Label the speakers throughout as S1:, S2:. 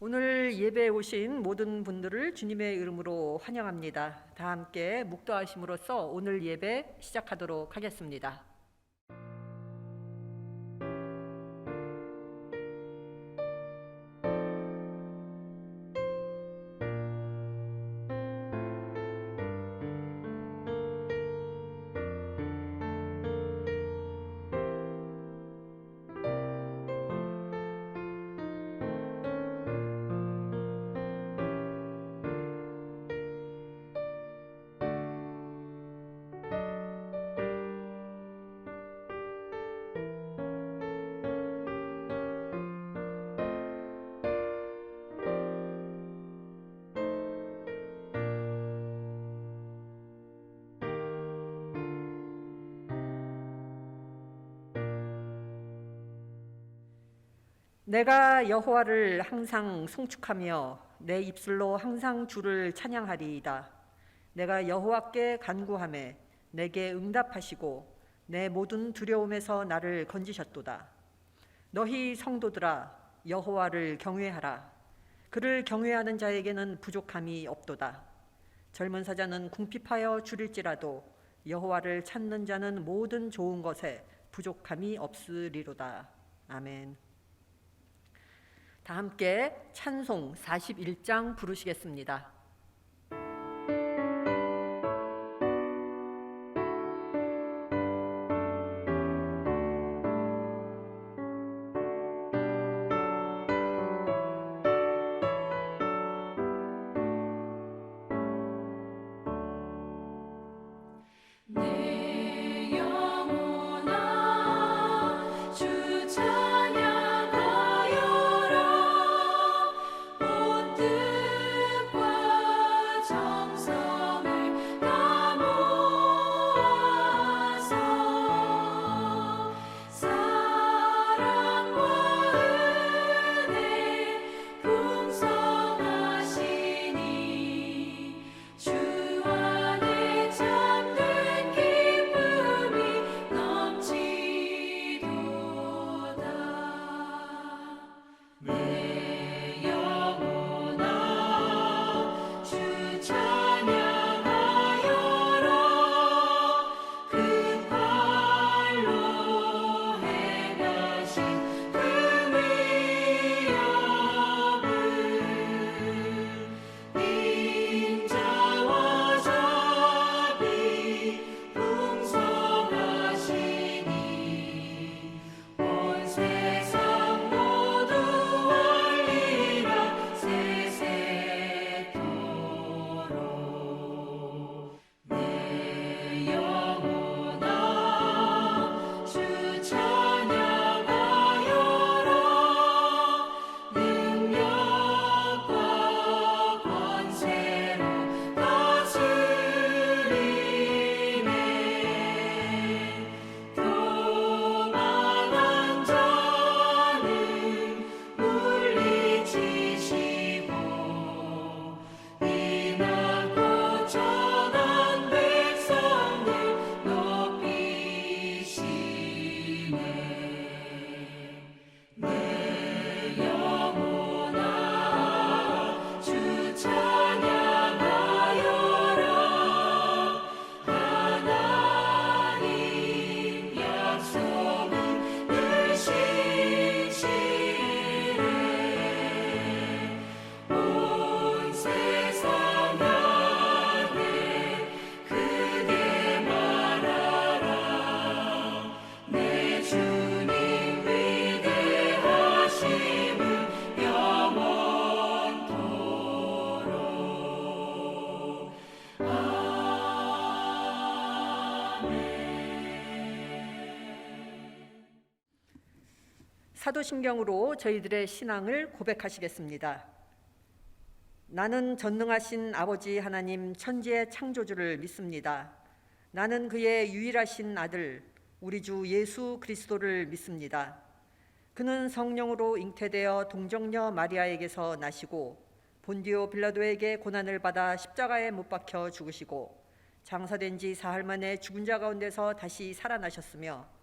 S1: 오늘 예배에 오신 모든 분들을 주님의 이름으로 환영합니다. 다 함께 묵도하심으로써 오늘 예배 시작하도록 하겠습니다. 내가 여호와를 항상 송축하며 내 입술로 항상 주를 찬양하리이다. 내가 여호와께 간구하매 내게 응답하시고 내 모든 두려움에서 나를 건지셨도다. 너희 성도들아 여호와를 경외하라. 그를 경외하는 자에게는 부족함이 없도다. 젊은 사자는 궁핍하여 줄일지라도 여호와를 찾는 자는 모든 좋은 것에 부족함이 없으리로다. 아멘. 다 함께 찬송 41장 부르시겠습니다. 사도신경으로 저희들의 신앙을 고백하시겠습니다. 나는 전능하신 아버지 하나님 천지의 창조주를 믿습니다. 나는 그의 유일하신 아들 우리 주 예수 그리스도를 믿습니다. 그는 성령으로 잉태되어 동정녀 마리아에게서 나시고 본디오 빌라도에게 고난을 받아 십자가에 못 박혀 죽으시고 장사된 지 사흘 만에 죽은 자 가운데서 다시 살아나셨으며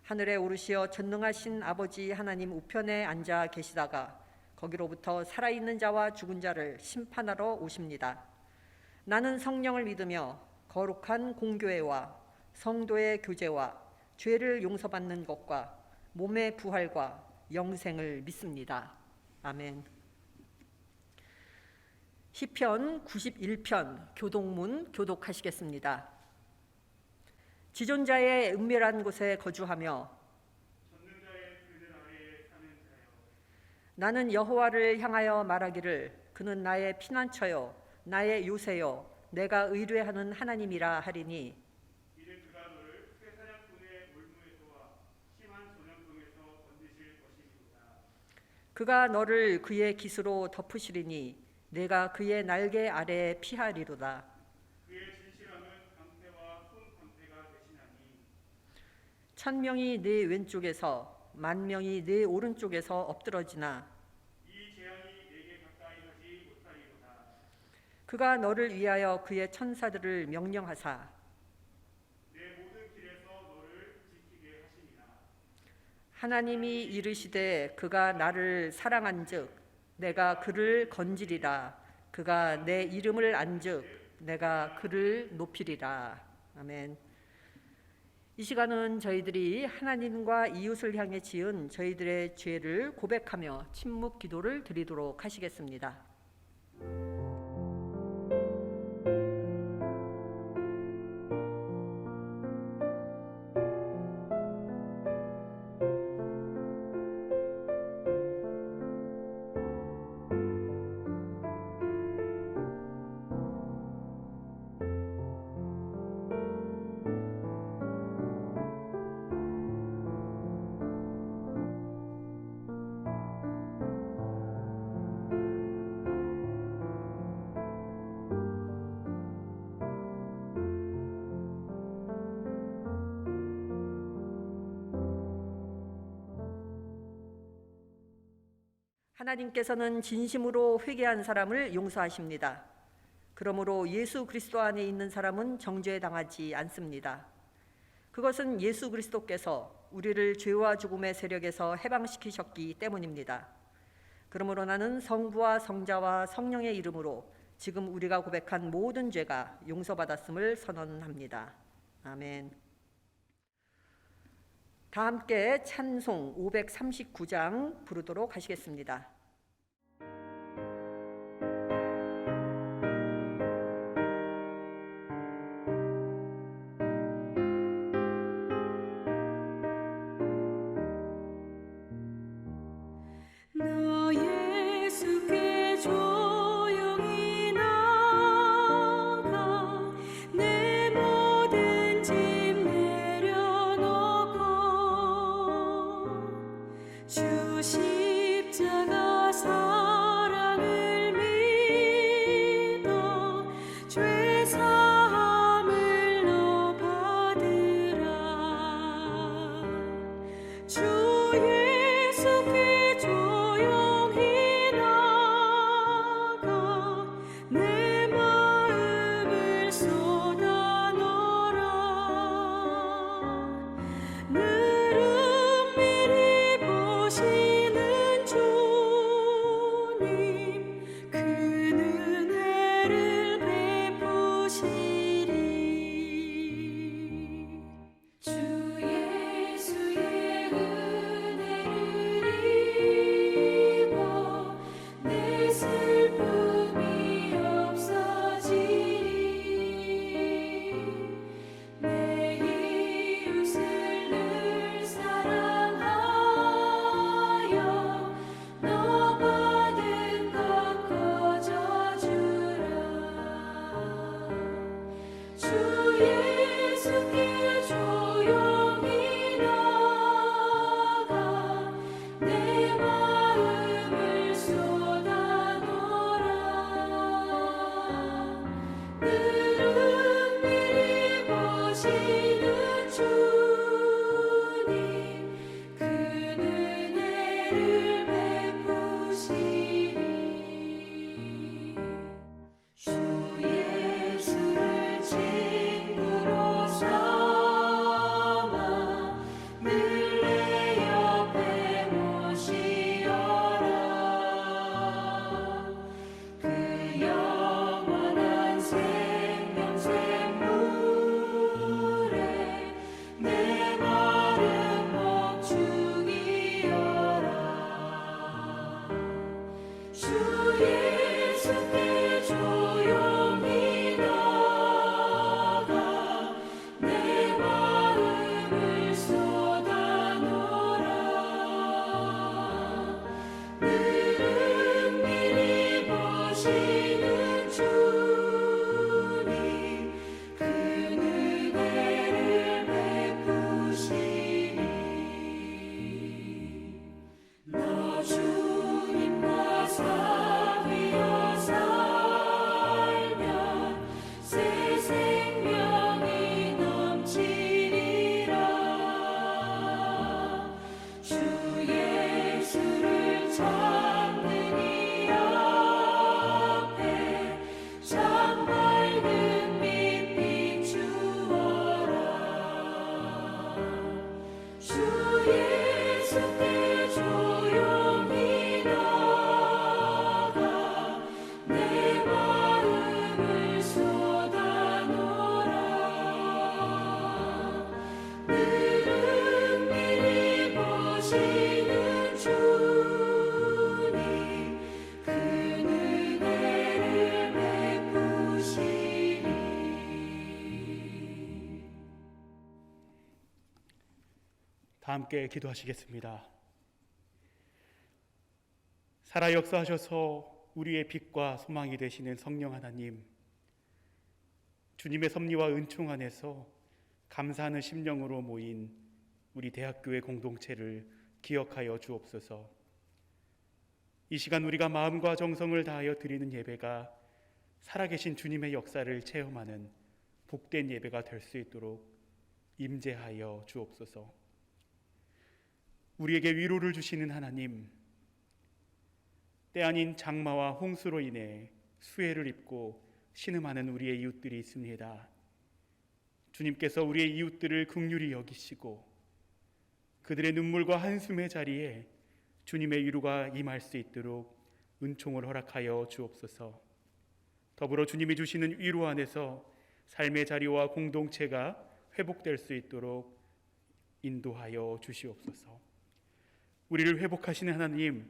S1: 하늘에 오르시어 전능하신 아버지 하나님 우편에 앉아 계시다가 거기로부터 살아있는 자와 죽은 자를 심판하러 오십니다. 나는 성령을 믿으며 거룩한 공교회와 성도의 교제와 죄를 용서받는 것과 몸의 부활과 영생을 믿습니다. 아멘. 시편 91편 교독문 교독하시겠습니다. 지존자의 은밀한 곳에 거주하며 나는 여호와를 향하여 말하기를 그는 나의 피난처요 나의 요새요 내가 의뢰하는 하나님이라 하리니
S2: 이는 그가 너를 쇠사냥꾼의 올무에서와 심한 전염병에서 건지실 것이니라.
S1: 그가 너를 그의 깃으로 덮으시리니 내가 그의 날개 아래에 피하리로다.
S2: 그의 진실함은 방패와 손방패가 되시나니
S1: 1000명이 네 왼쪽에서 10,000명이 네 오른쪽에서 엎드러지나
S2: 이 재앙이 내게 가까이 하지 못하리로다.
S1: 그가 너를 위하여 그의 천사들을 명령하사
S2: 내 모든 길에서 너를 지키게 하시니라.
S1: 하나님이 이르시되 그가 나를 사랑한즉 내가 그를 건지리라. 그가 내 이름을 안즉 내가 그를 높이리라. 아멘. 이 시간은 저희들이 하나님과 이웃을 향해 지은 저희들의 죄를 고백하며 침묵 기도를 드리도록 하시겠습니다. 하나님께서는 진심으로 회개한 사람을 용서하십니다. 그러므로 예수 그리스도 안에 있는 사람은 정죄당하지 않습니다. 그것은 예수 그리스도께서 우리를 죄와 죽음의 세력에서 해방시키셨기 때문입니다. 그러므로 나는 성부와 성자와 성령의 이름으로 지금 우리가 고백한 모든 죄가 용서받았음을 선언합니다. 아멘. 다 함께 찬송 539장 부르도록 하시겠습니다.
S3: 나 예수께 조용히 나가 내 모든 짐 내려놓고 주 십자가 주 예수께 조용히 나가 내 마음을 쏟아놓으라. 늘은 미리 보시는 주님 그 은혜를 베푸시니 나 주님과 사귀어 살면 새 생명이 넘치리라. 주 예수를 찾는 이 앞에 참 밝은 빛 비추어라. 주 예수께 조용히 나가 내 마음을 쏟아놓으라. 늘은 미리 보시는 주님 그 은혜를 베푸시니.
S2: 다 함께 기도하시겠습니다. 살아 역사하셔서 우리의 빛과 소망이 되시는 성령 하나님, 주님의 섭리와 은총 안에서 감사하는 심령으로 모인 우리 대학교의 공동체를 기억하여 주옵소서. 이 시간 우리가 마음과 정성을 다하여 드리는 예배가 살아계신 주님의 역사를 체험하는 복된 예배가 될 수 있도록 임재하여 주옵소서. 우리에게 위로를 주시는 하나님, 때 아닌 장마와 홍수로 인해 수해를 입고 신음하는 우리의 이웃들이 있습니다. 주님께서 우리의 이웃들을 긍휼히 여기시고 그들의 눈물과 한숨의 자리에 주님의 위로가 임할 수 있도록 은총을 허락하여 주옵소서. 더불어 주님이 주시는 위로 안에서 삶의 자리와 공동체가 회복될 수 있도록 인도하여 주시옵소서. 우리를 회복하시는 하나님,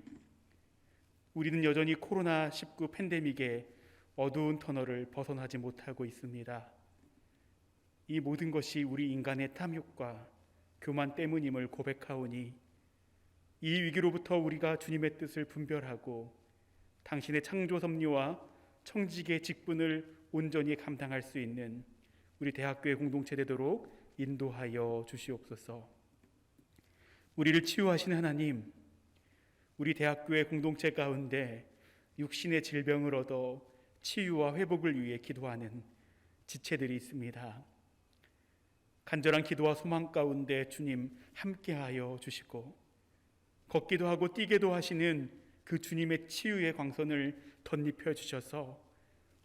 S2: 우리는 여전히 코로나19 팬데믹의 어두운 터널을 벗어나지 못하고 있습니다. 이 모든 것이 우리 인간의 탐욕과 교만 때문임을 고백하오니 이 위기로부터 우리가 주님의 뜻을 분별하고 당신의 창조 섭리와 청지기의 직분을 온전히 감당할 수 있는 우리 대학교의 공동체 되도록 인도하여 주시옵소서. 우리를 치유하시는 하나님, 우리 대학교의 공동체 가운데 육신의 질병을 얻어 치유와 회복을 위해 기도하는 지체들이 있습니다. 간절한 기도와 소망 가운데 주님 함께하여 주시고 걷기도 하고 뛰게도 하시는 그 주님의 치유의 광선을 덧입혀 주셔서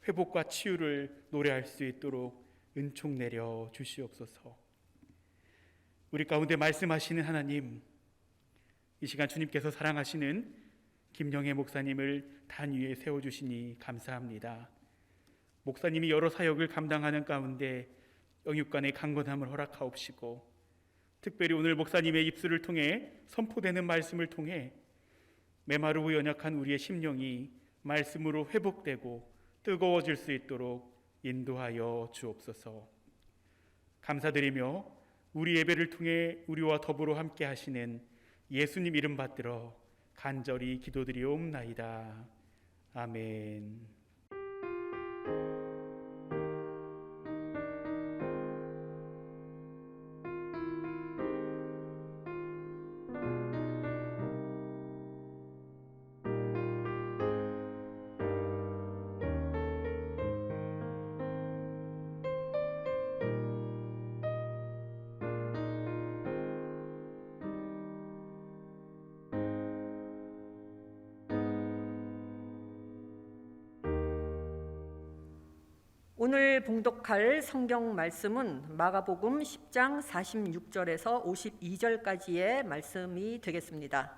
S2: 회복과 치유를 노래할 수 있도록 은총 내려 주시옵소서. 우리 가운데 말씀하시는 하나님, 이 시간 주님께서 사랑하시는 김영애 목사님을 단 위에 세워주시니 감사합니다. 목사님이 여러 사역을 감당하는 가운데 영육간의 강건함을 허락하옵시고 특별히 오늘 목사님의 입술을 통해 선포되는 말씀을 통해 메마르고 연약한 우리의 심령이 말씀으로 회복되고 뜨거워질 수 있도록 인도하여 주옵소서. 감사드리며 우리 예배를 통해 우리와 더불어 함께 하시는 예수님 이름 받들어 간절히 기도드리옵나이다. 아멘.
S1: 오늘 봉독할 성경 말씀은 마가복음 10장 46절에서 52절까지의 말씀이 되겠습니다.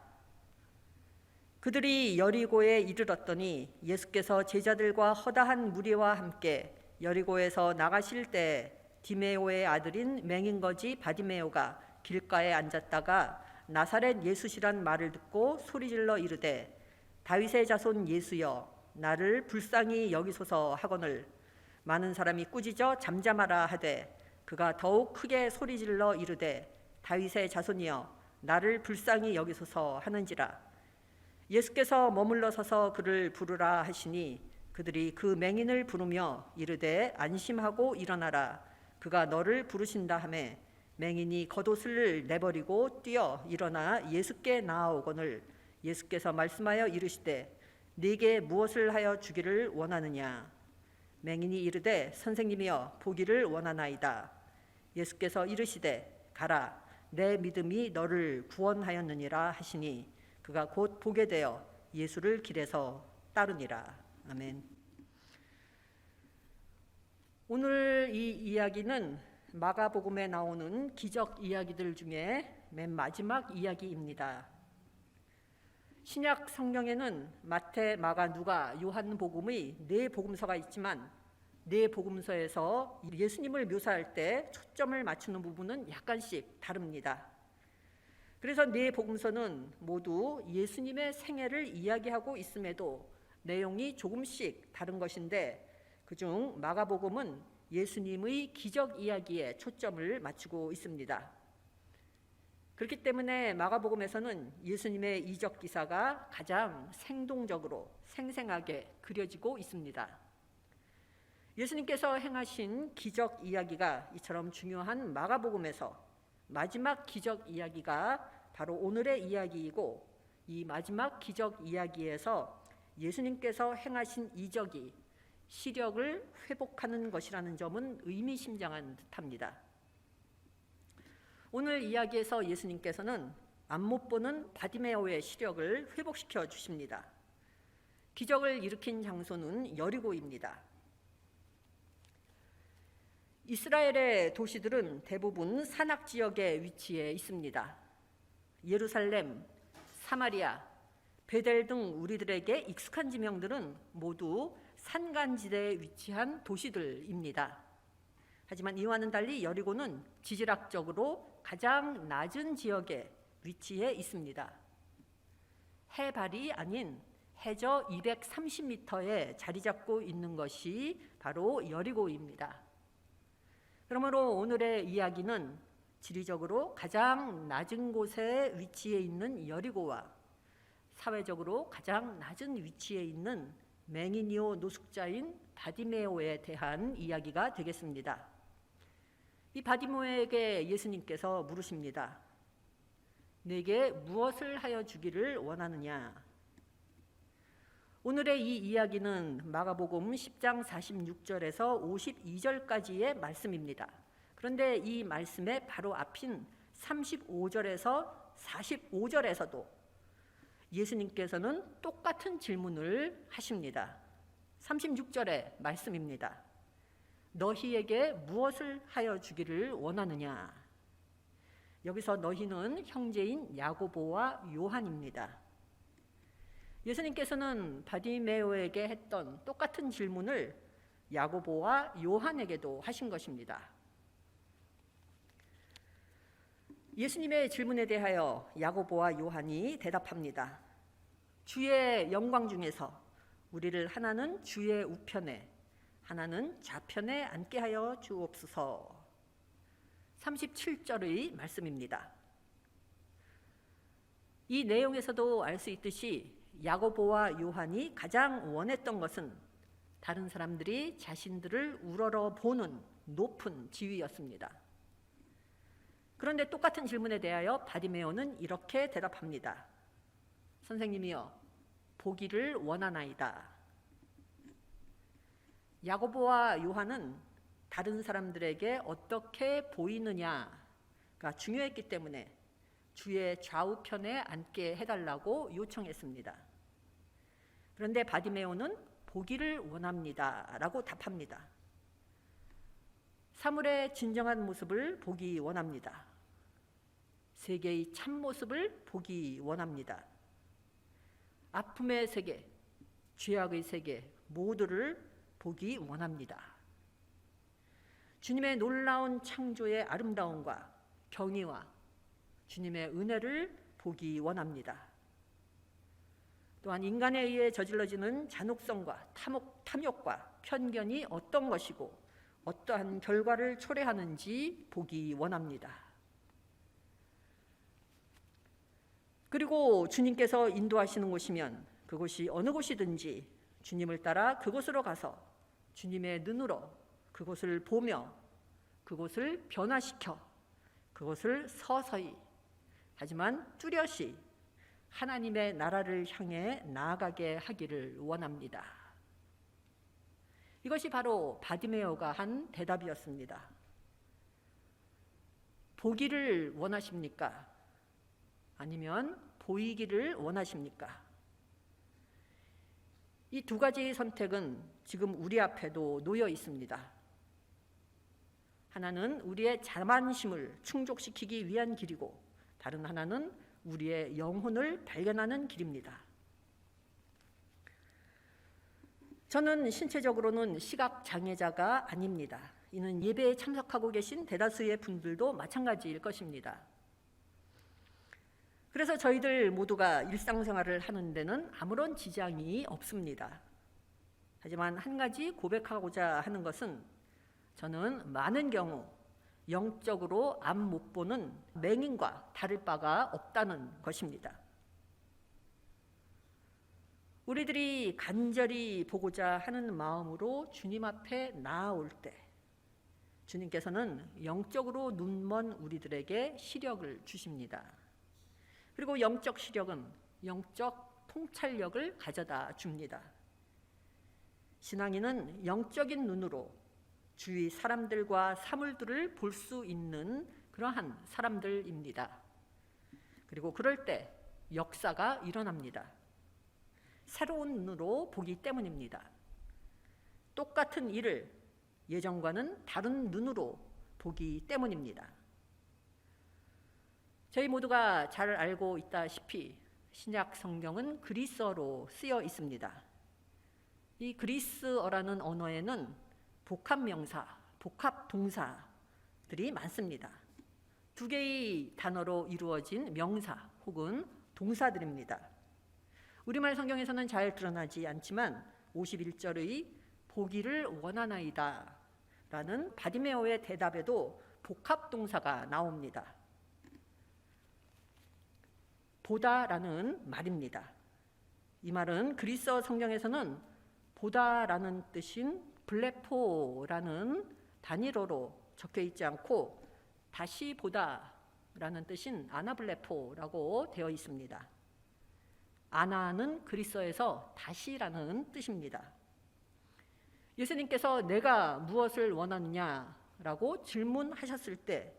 S1: 그들이 여리고에 이르렀더니 예수께서 제자들과 허다한 무리와 함께 여리고에서 나가실 때 디메오의 아들인 맹인거지 바디메오가 길가에 앉았다가 나사렛 예수시란 말을 듣고 소리질러 이르되 다윗의 자손 예수여 나를 불쌍히 여기소서 하거늘 많은 사람이 꾸짖어 잠잠하라 하되 그가 더욱 크게 소리질러 이르되 다윗의 자손이여 나를 불쌍히 여기소서 하는지라. 예수께서 머물러 서서 그를 부르라 하시니 그들이 그 맹인을 부르며 이르되 안심하고 일어나라 그가 너를 부르신다 하매 맹인이 겉옷을 내버리고 뛰어 일어나 예수께 나아오거늘 예수께서 말씀하여 이르시되 네게 무엇을 하여 주기를 원하느냐. 맹인이 이르되 선생님이여 보기를 원하나이다. 예수께서 이르시되 가라 내 믿음이 너를 구원하였느니라 하시니 그가 곧 보게 되어 예수를 길에서 따르니라. 아멘. 오늘 이 이야기는 마가복음에 나오는 기적 이야기들 중에 맨 마지막 이야기입니다. 신약 성경에는 마태, 마가, 누가, 요한복음의 네 복음서가 있지만 네 복음서에서 예수님을 묘사할 때 초점을 맞추는 부분은 약간씩 다릅니다. 그래서 네 복음서는 모두 예수님의 생애를 이야기하고 있음에도 내용이 조금씩 다른 것인데 그중 마가복음은 예수님의 기적 이야기에 초점을 맞추고 있습니다. 그렇기 때문에 마가복음에서는 예수님의 이적 기사가 가장 생동적으로 생생하게 그려지고 있습니다. 예수님께서 행하신 기적 이야기가 이처럼 중요한 마가복음에서 마지막 기적 이야기가 바로 오늘의 이야기이고 이 마지막 기적 이야기에서 예수님께서 행하신 이적이 시력을 회복하는 것이라는 점은 의미심장한 듯합니다. 오늘 이야기에서 예수님께서는 안 못 보는 바디메오의 시력을 회복시켜 주십니다. 기적을 일으킨 장소는 여리고입니다. 이스라엘의 도시들은 대부분 산악 지역에 위치해 있습니다. 예루살렘, 사마리아, 베델 등 우리들에게 익숙한 지명들은 모두 산간지대에 위치한 도시들입니다. 하지만 이와는 달리 여리고는 지질학적으로 가장 낮은 지역에 위치해 있습니다. 해발이 아닌 해저 230m에 자리 잡고 있는 것이 바로 여리고입니다. 그러므로 오늘의 이야기는 지리적으로 가장 낮은 곳에 위치해 있는 여리고와 사회적으로 가장 낮은 위치에 있는 맹인이요 노숙자인 바디메오에 대한 이야기가 되겠습니다. 이 바디메오에게 예수님께서 물으십니다. 내게 무엇을 하여 주기를 원하느냐? 오늘의 이 이야기는 마가복음 10장 46절에서 52절까지의 말씀입니다. 그런데 이 말씀의 바로 앞인 35절에서 45절에서도 예수님께서는 똑같은 질문을 하십니다. 36절의 말씀입니다. 너희에게 무엇을 하여 주기를 원하느냐? 여기서 너희는 형제인 야고보와 요한입니다. 예수님께서는 바디메오에게 했던 똑같은 질문을 야고보와 요한에게도 하신 것입니다. 예수님의 질문에 대하여 야고보와 요한이 대답합니다. 주의 영광 중에서 우리를 하나는 주의 우편에 하나는 좌편에 앉게 하여 주옵소서. 37절의 말씀입니다. 이 내용에서도 알 수 있듯이 야고보와 요한이 가장 원했던 것은 다른 사람들이 자신들을 우러러 보는 높은 지위였습니다. 그런데 똑같은 질문에 대하여 바디메오는 이렇게 대답합니다. 선생님이여, 보기를 원하나이다. 야고보와 요한은 다른 사람들에게 어떻게 보이느냐가 중요했기 때문에 주의 좌우편에 앉게 해달라고 요청했습니다. 그런데 바디메오는 보기를 원합니다 라고 답합니다. 사물의 진정한 모습을 보기 원합니다. 세계의 참모습을 보기 원합니다. 아픔의 세계, 죄악의 세계 모두를 보기 원합니다. 주님의 놀라운 창조의 아름다움과 경의와 주님의 은혜를 보기 원합니다. 또한 인간에 의해 저질러지는 잔혹성과 탐욕과 편견이 어떤 것이고 어떠한 결과를 초래하는지 보기 원합니다. 그리고 주님께서 인도하시는 곳이면 그곳이 어느 곳이든지 주님을 따라 그곳으로 가서 주님의 눈으로 그곳을 보며 그곳을 변화시켜 그곳을 서서히 하지만 뚜렷이 하나님의 나라를 향해 나아가게 하기를 원합니다. 이것이 바로 바디메오가 한 대답이었습니다. 보기를 원하십니까? 아니면 보이기를 원하십니까? 이 두 가지의 선택은 지금 우리 앞에도 놓여 있습니다. 하나는 우리의 자만심을 충족시키기 위한 길이고 다른 하나는 우리의 영혼을 발견하는 길입니다. 저는 신체적으로는 시각장애자가 아닙니다. 이는 예배에 참석하고 계신 대다수의 분들도 마찬가지일 것입니다. 그래서 저희들 모두가 일상생활을 하는 데는 아무런 지장이 없습니다. 하지만 한 가지 고백하고자 하는 것은 저는 많은 경우 영적으로 앞 못 보는 맹인과 다를 바가 없다는 것입니다. 우리들이 간절히 보고자 하는 마음으로 주님 앞에 나아올 때 주님께서는 영적으로 눈먼 우리들에게 시력을 주십니다. 그리고 영적 시력은 영적 통찰력을 가져다 줍니다. 신앙인은 영적인 눈으로 주위 사람들과 사물들을 볼 수 있는 그러한 사람들입니다. 그리고 그럴 때 역사가 일어납니다. 새로운 눈으로 보기 때문입니다. 똑같은 일을 예전과는 다른 눈으로 보기 때문입니다. 저희 모두가 잘 알고 있다시피 신약 성경은 그리스어로 쓰여 있습니다. 이 그리스어라는 언어에는 복합명사, 복합동사들이 많습니다. 두 개의 단어로 이루어진 명사 혹은 동사들입니다. 우리말 성경에서는 잘 드러나지 않지만 51절의 보기를 원하나이다 라는 바디메오의 대답에도 복합동사가 나옵니다. 보다라는 말입니다. 이 말은 그리스어 성경에서는 보다라는 뜻인 블레포라는 단일어로 적혀 있지 않고 다시 보다라는 뜻인 아나블레포라고 되어 있습니다. 아나는 그리스어에서 다시라는 뜻입니다. 예수님께서 내가 무엇을 원하느냐라고 질문하셨을 때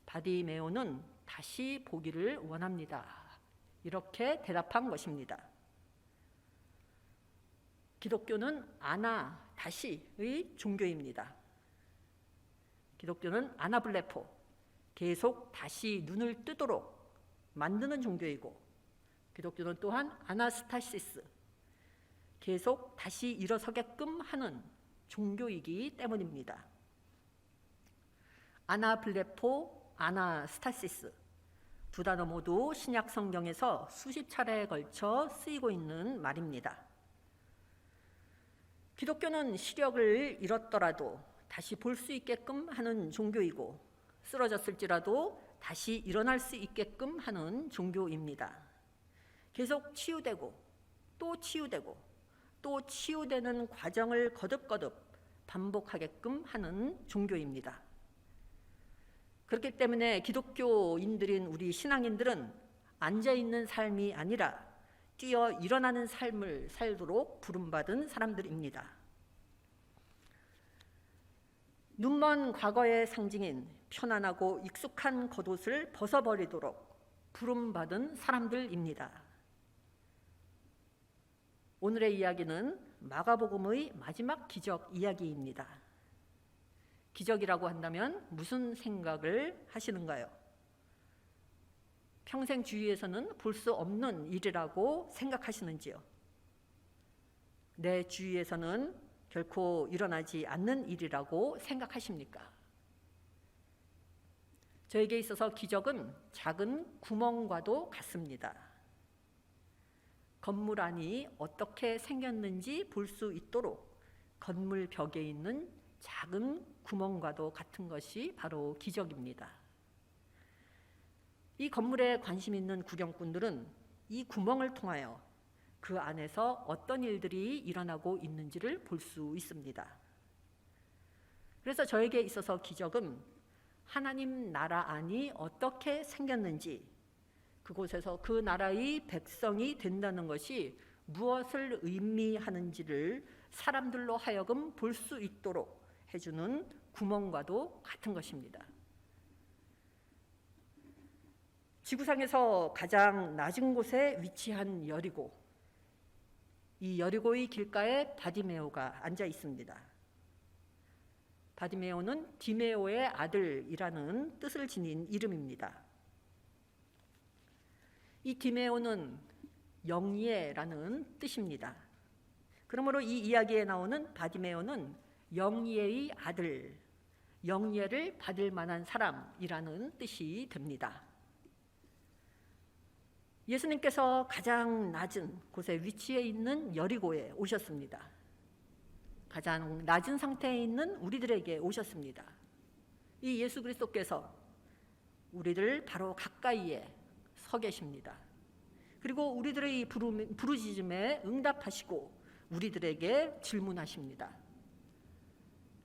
S1: 바디메오는 다시 보기를 원합니다. 이렇게 대답한 것입니다. 기독교는 아나, 다시의 종교입니다. 기독교는 아나블레포, 계속 다시 눈을 뜨도록 만드는 종교이고 기독교는 또한 아나스타시스, 계속 다시 일어서게끔 하는 종교이기 때문입니다. 아나블레포, 아나스타시스 두 단어 모두 신약 성경에서 수십 차례에 걸쳐 쓰이고 있는 말입니다. 기독교는 시력을 잃었더라도 다시 볼 수 있게끔 하는 종교이고 쓰러졌을지라도 다시 일어날 수 있게끔 하는 종교입니다. 계속 치유되고 또 치유되고 또 치유되는 과정을 거듭거듭 반복하게끔 하는 종교입니다. 그렇기 때문에 기독교인들인 우리 신앙인들은 앉아있는 삶이 아니라 뛰어 일어나는 삶을 살도록 부름받은 사람들입니다. 눈먼 과거의 상징인 편안하고 익숙한 겉옷을 벗어버리도록 부름받은 사람들입니다. 오늘의 이야기는 마가복음의 마지막 기적 이야기입니다. 기적이라고 한다면 무슨 생각을 하시는가요? 평생 주위에서는 볼 수 없는 일이라고 생각하시는지요? 내 주위에서는 결코 일어나지 않는 일이라고 생각하십니까? 저에게 있어서 기적은 작은 구멍과도 같습니다. 건물 안이 어떻게 생겼는지 볼 수 있도록 건물 벽에 있는 작은 구멍과도 같은 것이 바로 기적입니다. 이 건물에 관심 있는 구경꾼들은 이 구멍을 통하여 그 안에서 어떤 일들이 일어나고 있는지를 볼 수 있습니다. 그래서 저에게 있어서 기적은 하나님 나라 안이 어떻게 생겼는지, 그곳에서 그 나라의 백성이 된다는 것이 무엇을 의미하는지를 사람들로 하여금 볼 수 있도록 해주는 구멍과도 같은 것입니다. 지구상에서 가장 낮은 곳에 위치한 여리고, 이 여리고의 길가에 바디메오가 앉아 있습니다. 바디메오는 디메오의 아들이라는 뜻을 지닌 이름입니다. 이 디메오는 영예라는 뜻입니다. 그러므로 이 이야기에 나오는 바디메오는 영예의 아들, 영예를 받을 만한 사람이라는 뜻이 됩니다. 예수님께서 가장 낮은 곳에 위치해 있는 여리고에 오셨습니다. 가장 낮은 상태에 있는 우리들에게 오셨습니다. 이 예수 그리스도께서 우리들 바로 가까이에 서 계십니다. 그리고 우리들의 부르짖음에 응답하시고 우리들에게 질문하십니다.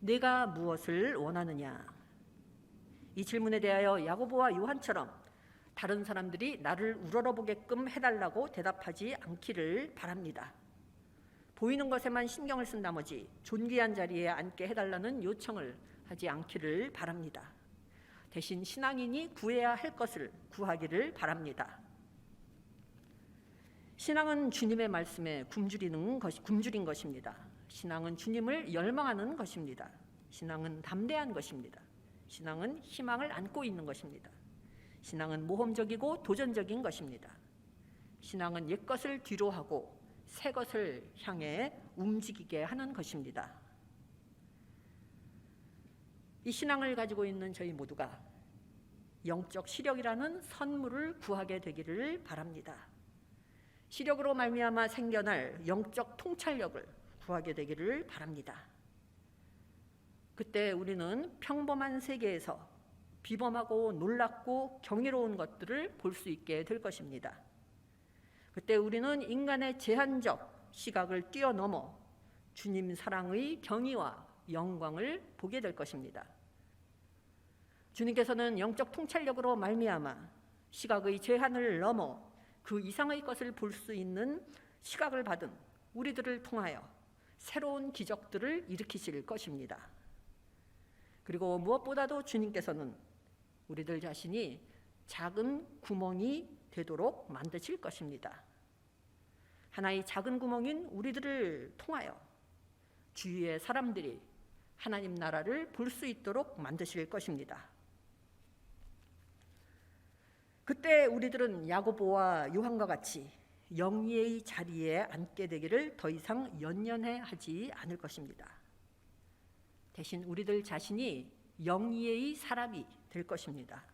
S1: 내가 무엇을 원하느냐? 이 질문에 대하여 야고보와 요한처럼 다른 사람들이 나를 우러러보게끔 해달라고 대답하지 않기를 바랍니다. 보이는 것에만 신경을 쓴 나머지 존귀한 자리에 앉게 해달라는 요청을 하지 않기를 바랍니다. 대신 신앙인이 구해야 할 것을 구하기를 바랍니다. 신앙은 주님의 말씀에 굶주린 것입니다. 신앙은 주님을 열망하는 것입니다. 신앙은 담대한 것입니다. 신앙은 희망을 안고 있는 것입니다. 신앙은 모험적이고 도전적인 것입니다. 신앙은 옛것을 뒤로하고 새 것을 향해 움직이게 하는 것입니다. 이 신앙을 가지고 있는 저희 모두가 영적 시력이라는 선물을 구하게 되기를 바랍니다. 시력으로 말미암아 생겨날 영적 통찰력을 구하게 되기를 바랍니다. 그때 우리는 평범한 세계에서 비범하고 놀랍고 경이로운 것들을 볼 수 있게 될 것입니다. 그때 우리는 인간의 제한적 시각을 뛰어넘어 주님 사랑의 경의와 영광을 보게 될 것입니다. 주님께서는 영적 통찰력으로 말미암아 시각의 제한을 넘어 그 이상의 것을 볼 수 있는 시각을 받은 우리들을 통하여 새로운 기적들을 일으키실 것입니다. 그리고 무엇보다도 주님께서는 우리들 자신이 작은 구멍이 되도록 만드실 것입니다. 하나의 작은 구멍인 우리들을 통하여 주위의 사람들이 하나님 나라를 볼 수 있도록 만드실 것입니다. 그때 우리들은 야고보와 요한과 같이 영예의 자리에 앉게 되기를 더 이상 연연해 하지 않을 것입니다. 대신 우리들 자신이 영예의 사람이 될 것입니다.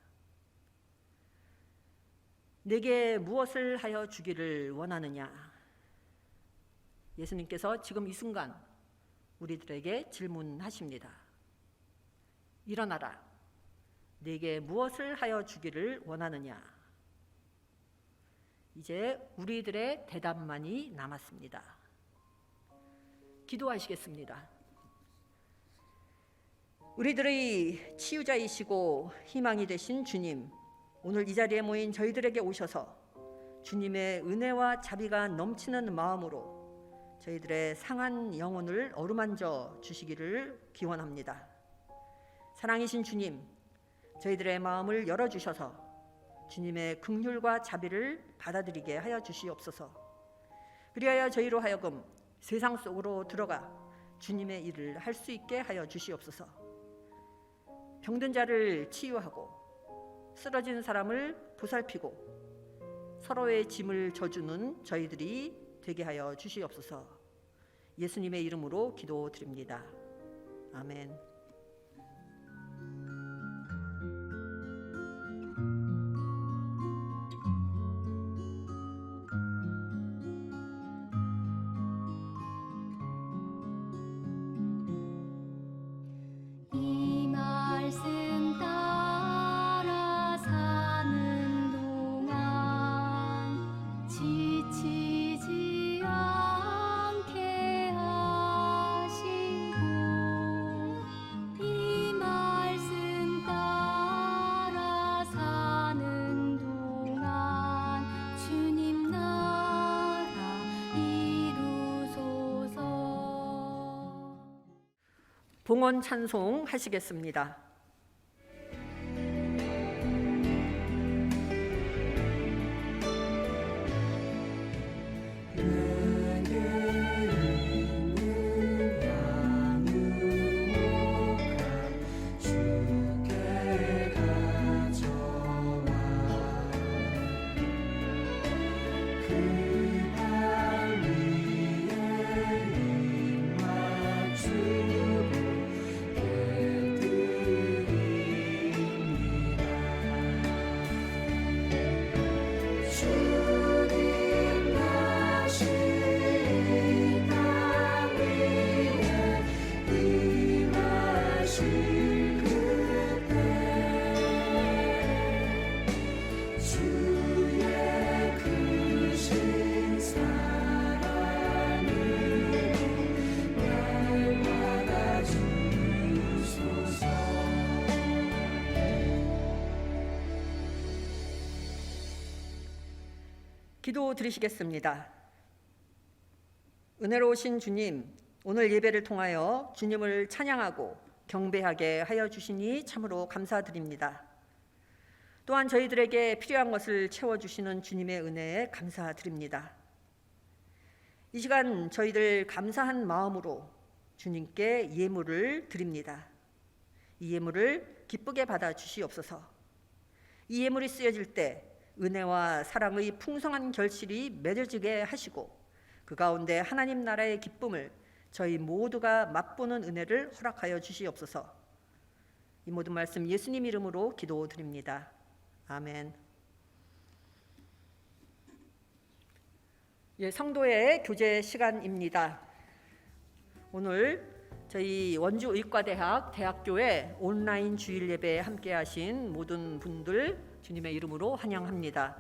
S1: 내게 무엇을 하여 주기를 원하느냐? 예수님께서 지금 이 순간 우리들에게 질문하십니다. 일어나라. 내게 무엇을 하여 주기를 원하느냐? 이제 우리들의 대답만이 남았습니다. 기도하시겠습니다. 우리들의 치유자이시고 희망이 되신 주님, 오늘 이 자리에 모인 저희들에게 오셔서 주님의 은혜와 자비가 넘치는 마음으로 저희들의 상한 영혼을 어루만져 주시기를 기원합니다. 사랑이신 주님, 저희들의 마음을 열어주셔서 주님의 긍휼과 자비를 받아들이게 하여 주시옵소서. 그리하여 저희로 하여금 세상 속으로 들어가 주님의 일을 할 수 있게 하여 주시옵소서. 병든 자를 치유하고 쓰러진 사람을 보살피고 서로의 짐을 져주는 저희들이 되게 하여 주시옵소서. 예수님의 이름으로 기도드립니다. 아멘. 봉헌 찬송 하시겠습니다. 기도 드리시겠습니다. 은혜로우신 주님, 오늘 예배를 통하여 주님을 찬양하고 경배하게 하여 주시니 참으로 감사드립니다. 또한 저희들에게 필요한 것을 채워주시는 주님의 은혜에 감사드립니다. 이 시간 저희들 감사한 마음으로 주님께 예물을 드립니다. 이 예물을 기쁘게 받아 주시옵소서. 이 예물이 쓰여질 때 은혜와 사랑의 풍성한 결실이 맺어지게 하시고 그 가운데 하나님 나라의 기쁨을 저희 모두가 맛보는 은혜를 허락하여 주시옵소서. 이 모든 말씀 예수님 이름으로 기도드립니다. 아멘. 성도의 교제 시간입니다. 오늘 저희 원주의과대학 대학교의 온라인 주일 예배에 함께하신 모든 분들 주님의 이름으로 환영합니다.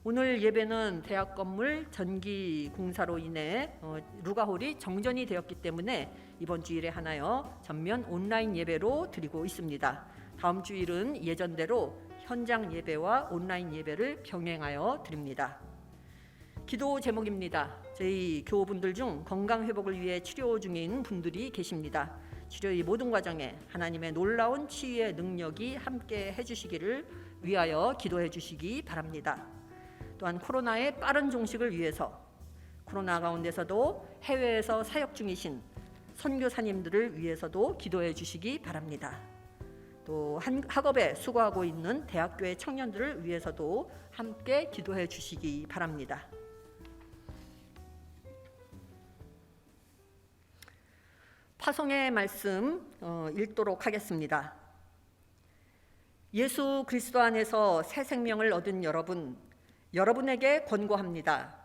S1: 오늘 예배는 대학 건물 전기 공사로 인해 루가홀이 정전이 되었기 때문에 이번 주일에 하나여 전면 온라인 예배로 드리고 있습니다. 다음 주일은 예전대로 현장 예배와 온라인 예배를 병행하여 드립니다. 기도 제목입니다. 저희 교우분들 중 건강 회복을 위해 치료 중인 분들이 계십니다. 치료의 모든 과정에 하나님의 놀라운 치유의 능력이 함께 해주시기를 위하여 기도해 주시기 바랍니다. 또한 코로나의 빠른 종식을 위해서 코로나 가운데서도 해외에서 사역 중이신 선교사님들을 위해서도 기도해 주시기 바랍니다. 또 학업에 수고하고 있는 대학교의 청년들을 위해서도 함께 기도해 주시기 바랍니다. 파송의 말씀 읽도록 하겠습니다. 예수 그리스도 안에서 새 생명을 얻은 여러분에게 권고합니다.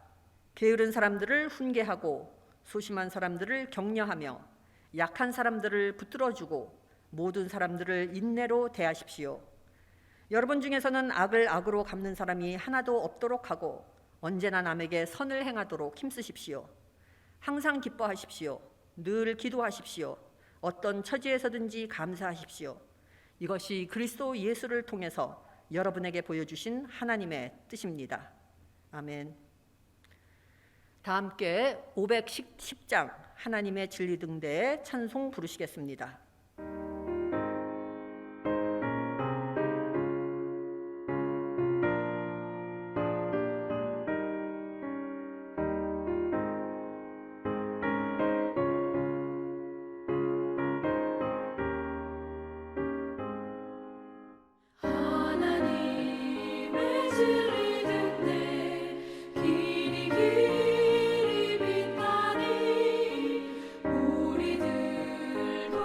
S1: 게으른 사람들을 훈계하고 소심한 사람들을 격려하며 약한 사람들을 붙들어주고 모든 사람들을 인내로 대하십시오. 여러분 중에서는 악을 악으로 갚는 사람이 하나도 없도록 하고 언제나 남에게 선을 행하도록 힘쓰십시오. 항상 기뻐하십시오. 늘 기도하십시오. 어떤 처지에서든지 감사하십시오. 이것이 그리스도 예수를 통해서 여러분에게 보여주신 하나님의 뜻입니다. 아멘. 다 함께 510장 하나님의 진리 등대에 찬송 부르시겠습니다.
S3: 하나님의 진리 등대 길이 길이 빛나니 우리들도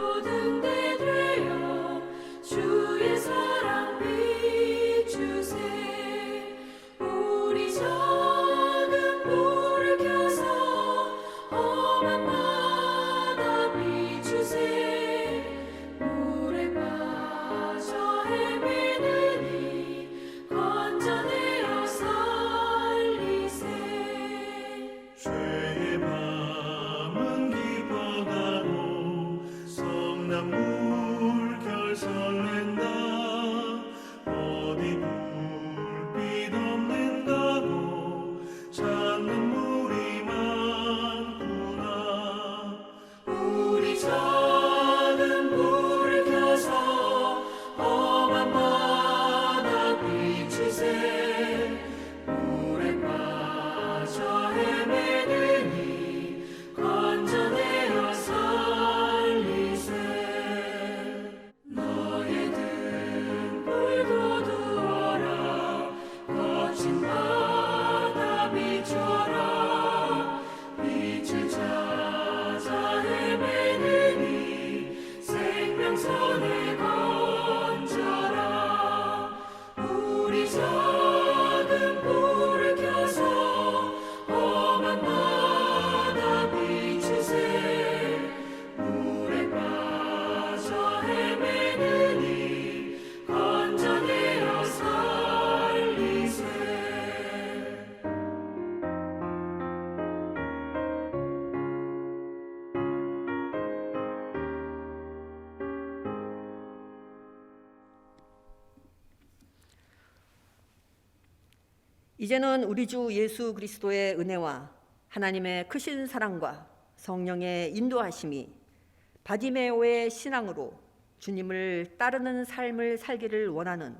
S1: 이제는 우리 주 예수 그리스도의 은혜와 하나님의 크신 사랑과 성령의 인도하심이 바디메오의 신앙으로 주님을 따르는 삶을 살기를 원하는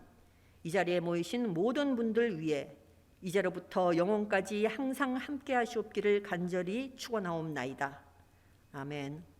S1: 이 자리에 모이신 모든 분들 위해 이제로부터 영원까지 항상 함께 하시옵기를 간절히 축원하옵나이다. 아멘.